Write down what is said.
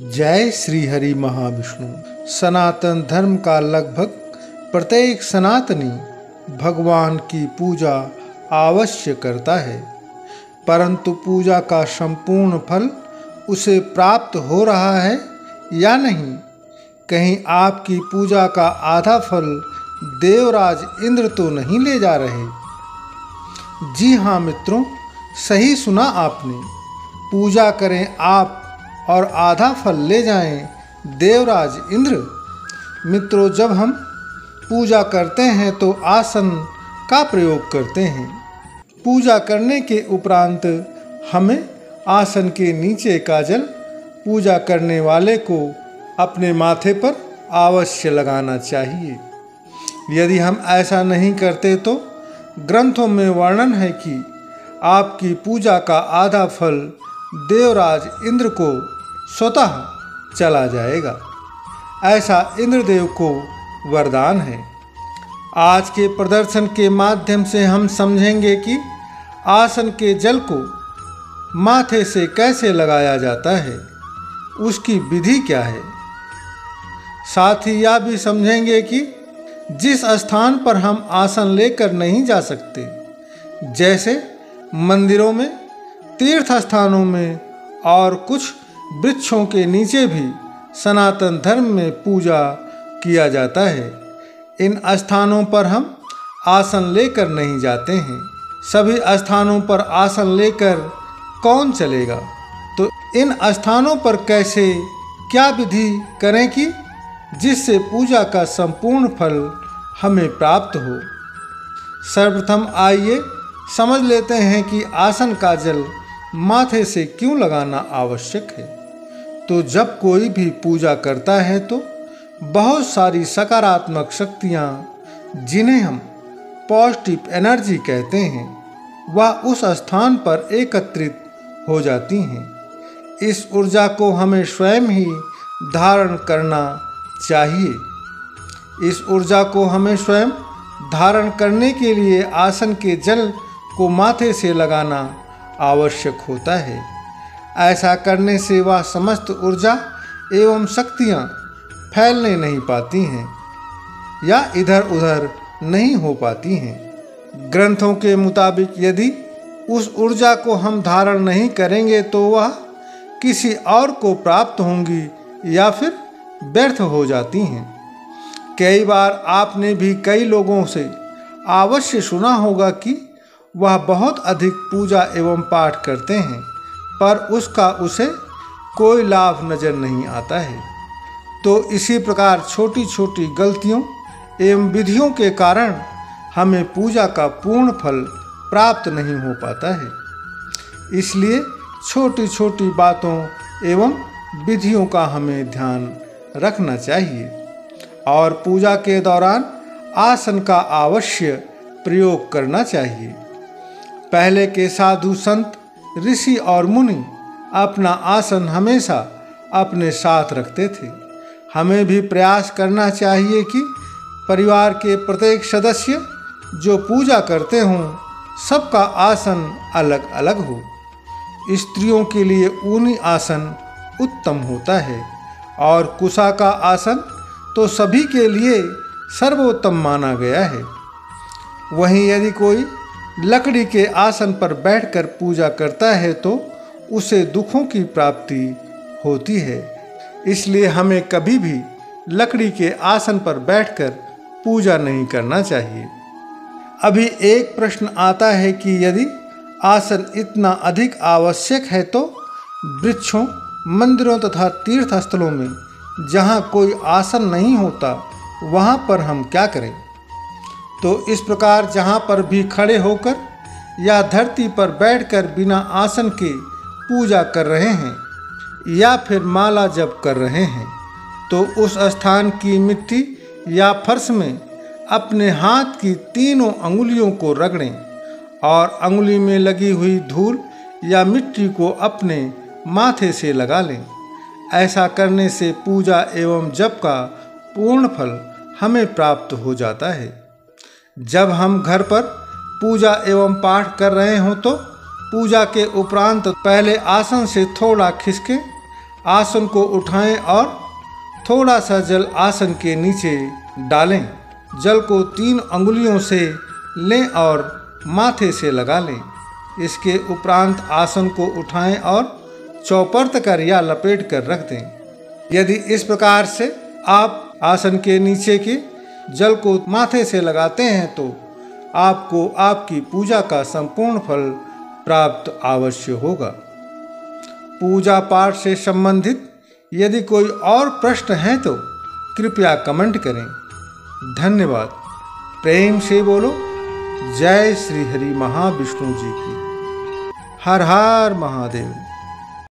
जय श्री हरि महाविष्णु। सनातन धर्म का लगभग प्रत्येक सनातनी भगवान की पूजा अवश्य करता है, परंतु पूजा का संपूर्ण फल उसे प्राप्त हो रहा है या नहीं। कहीं आपकी पूजा का आधा फल देवराज इंद्र तो नहीं ले जा रहे। जी हाँ मित्रों, सही सुना आपने। पूजा करें आप और आधा फल ले जाएं देवराज इंद्र। मित्रों, जब हम पूजा करते हैं तो आसन का प्रयोग करते हैं। पूजा करने के उपरांत हमें आसन के नीचे का जल पूजा करने वाले को अपने माथे पर अवश्य लगाना चाहिए। यदि हम ऐसा नहीं करते तो ग्रंथों में वर्णन है कि आपकी पूजा का आधा फल देवराज इंद्र को स्वतः चला जाएगा। ऐसा इंद्रदेव को वरदान है। आज के प्रदर्शन के माध्यम से हम समझेंगे कि आसन के जल को माथे से कैसे लगाया जाता है, उसकी विधि क्या है। साथ ही यह भी समझेंगे कि जिस स्थान पर हम आसन लेकर नहीं जा सकते, जैसे मंदिरों में, तीर्थ स्थानों में और कुछ वृक्षों के नीचे भी सनातन धर्म में पूजा किया जाता है, इन स्थानों पर हम आसन लेकर नहीं जाते हैं। सभी स्थानों पर आसन लेकर कौन चलेगा, तो इन स्थानों पर कैसे क्या विधि करें कि जिससे पूजा का संपूर्ण फल हमें प्राप्त हो। सर्वप्रथम आइए समझ लेते हैं कि आसन का जल माथे से क्यों लगाना आवश्यक है। तो जब कोई भी पूजा करता है तो बहुत सारी सकारात्मक शक्तियाँ, जिन्हें हम पॉजिटिव एनर्जी कहते हैं, वह उस स्थान पर एकत्रित हो जाती हैं। इस ऊर्जा को हमें स्वयं ही धारण करना चाहिए। इस ऊर्जा को हमें स्वयं धारण करने के लिए आसन के जल को माथे से लगाना आवश्यक होता है। ऐसा करने से वह समस्त ऊर्जा एवं शक्तियाँ फैलने नहीं पाती हैं या इधर उधर नहीं हो पाती हैं। ग्रंथों के मुताबिक यदि उस ऊर्जा को हम धारण नहीं करेंगे तो वह किसी और को प्राप्त होंगी या फिर व्यर्थ हो जाती हैं। कई बार आपने भी कई लोगों से अवश्य सुना होगा कि वह बहुत अधिक पूजा एवं पाठ करते हैं, पर उसका उसे कोई लाभ नज़र नहीं आता है। तो इसी प्रकार छोटी छोटी गलतियों एवं विधियों के कारण हमें पूजा का पूर्ण फल प्राप्त नहीं हो पाता है। इसलिए छोटी छोटी बातों एवं विधियों का हमें ध्यान रखना चाहिए और पूजा के दौरान आसन का अवश्य प्रयोग करना चाहिए। पहले के साधु संत, ऋषि और मुनि अपना आसन हमेशा अपने साथ रखते थे। हमें भी प्रयास करना चाहिए कि परिवार के प्रत्येक सदस्य जो पूजा करते हों, सबका आसन अलग अलग हो। स्त्रियों के लिए ऊनी आसन उत्तम होता है और कुशा का आसन तो सभी के लिए सर्वोत्तम माना गया है। वहीं यदि कोई लकड़ी के आसन पर बैठकर पूजा करता है तो उसे दुखों की प्राप्ति होती है। इसलिए हमें कभी भी लकड़ी के आसन पर बैठकर पूजा नहीं करना चाहिए। अभी एक प्रश्न आता है कि यदि आसन इतना अधिक आवश्यक है तो वृक्षों, मंदिरों तथा तीर्थ स्थलों में जहाँ कोई आसन नहीं होता, वहाँ पर हम क्या करें। तो इस प्रकार जहाँ पर भी खड़े होकर या धरती पर बैठकर बिना आसन के पूजा कर रहे हैं या फिर माला जप कर रहे हैं, तो उस स्थान की मिट्टी या फर्श में अपने हाथ की तीनों अंगुलियों को रगड़ें और अंगुली में लगी हुई धूल या मिट्टी को अपने माथे से लगा लें। ऐसा करने से पूजा एवं जप का पूर्ण फल हमें प्राप्त हो जाता है। जब हम घर पर पूजा एवं पाठ कर रहे हों तो पूजा के उपरांत पहले आसन से थोड़ा खिसकें आसन को उठाएं और थोड़ा सा जल आसन के नीचे डालें। जल को 3 अंगुलियों से लें और माथे से लगा लें। इसके उपरांत आसन को उठाएं और चौपर्त कर या लपेट कर रख दें। यदि इस प्रकार से आप आसन के नीचे के जल को माथे से लगाते हैं तो आपको आपकी पूजा का संपूर्ण फल प्राप्त अवश्य होगा। पूजा पाठ से संबंधित यदि कोई और प्रश्न है तो कृपया कमेंट करें। धन्यवाद। प्रेम से बोलो जय श्री हरि महाविष्णु जी की। हर हर महादेव।